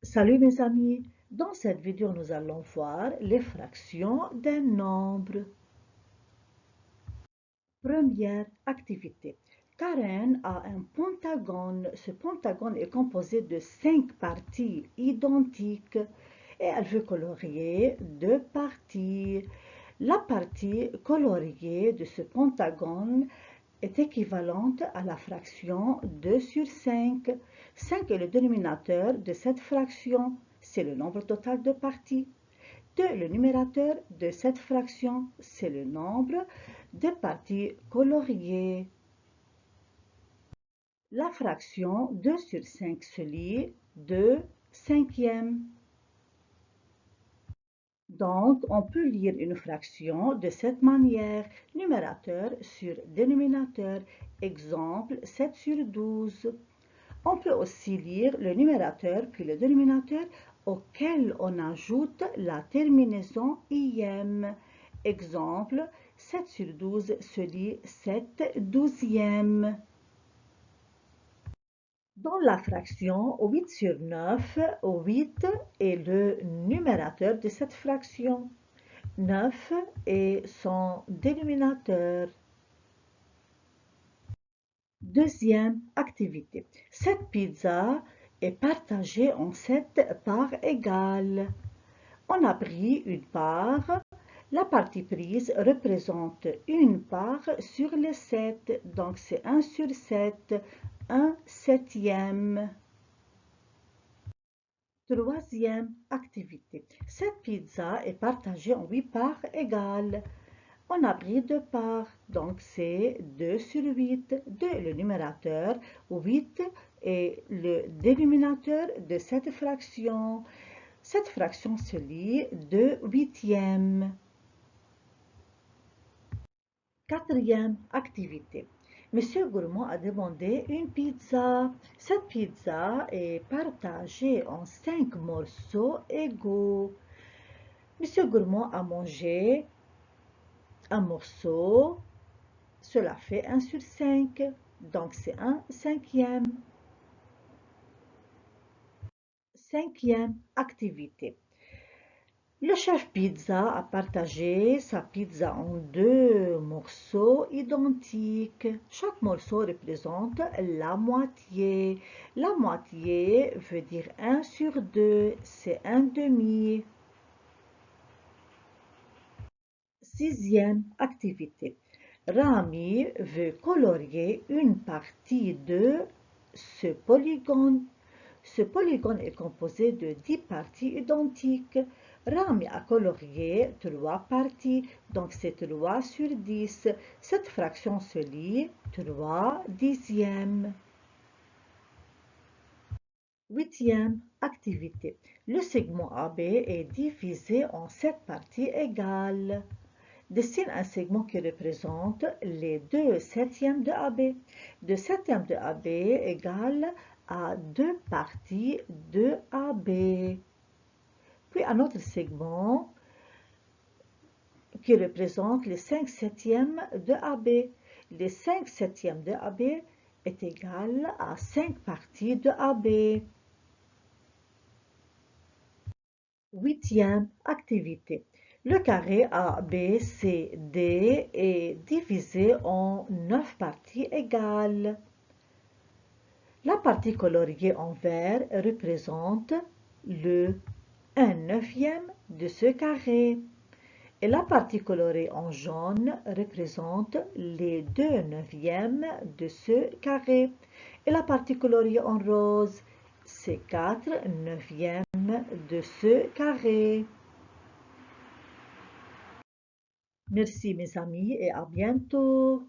Salut mes amis, dans cette vidéo nous allons voir les fractions d'un nombre. Première activité. Karen a un pentagone. Ce pentagone est composé de 5 parties identiques et elle veut colorier 2 parties. La partie coloriée de ce pentagone est équivalente à la fraction 2 sur 5. 5 est le dénominateur de cette fraction, c'est le nombre total de parties. 2, le numérateur de cette fraction, c'est le nombre de parties coloriées. La fraction 2 sur 5 se lit 2 cinquièmes. Donc, on peut lire une fraction de cette manière, numérateur sur dénominateur, exemple 7 sur 12. On peut aussi lire le numérateur puis le dénominateur auquel on ajoute la terminaison IM. Exemple, 7 sur 12 se lit 7 douzièmes. Dans la fraction 8 sur 9, 8 est le numérateur de cette fraction. 9 est son dénominateur. Deuxième activité. Cette pizza est partagée en 7 parts égales. On a pris une part. La partie prise représente une part sur les 7. Donc c'est 1 sur 7, 1 septième. Troisième activité. Cette pizza est partagée en 8 parts égales. On a pris 2 parts, donc c'est 2 sur 8. 2 est le numérateur, 8 est le dénominateur de cette fraction. Cette fraction se lit 2 huitièmes. Quatrième activité. Monsieur Gourmand a demandé une pizza. Cette pizza est partagée en 5 morceaux égaux. Monsieur Gourmand a mangé un morceau, cela fait 1 sur 5, donc c'est 1 cinquième. Cinquième activité. Le chef pizza a partagé sa pizza en 2 morceaux identiques. Chaque morceau représente la moitié. La moitié veut dire 1 sur 2, c'est 1 demi. Sixième activité. Rami veut colorier une partie de ce polygone. Ce polygone est composé de 10 parties identiques. Rami a colorié 3 parties, donc c'est 3 sur 10. Cette fraction se lit 3 dixièmes. Huitième activité. Le segment AB est divisé en 7 parties égales. Dessine un segment qui représente les 2 septièmes de AB. 2 septièmes de AB égale à 2 parties de AB. Puis un autre segment qui représente les 5 septièmes de AB. Les 5 septièmes de AB est égal à 5 parties de AB. Huitième activité. Le carré ABCD est divisé en 9 parties égales. La partie coloriée en vert représente le 1 neuvième de ce carré. Et la partie colorée en jaune représente les 2 neuvièmes de ce carré. Et la partie colorée en rose, c'est 4 neuvièmes de ce carré. Merci mes amis et à bientôt.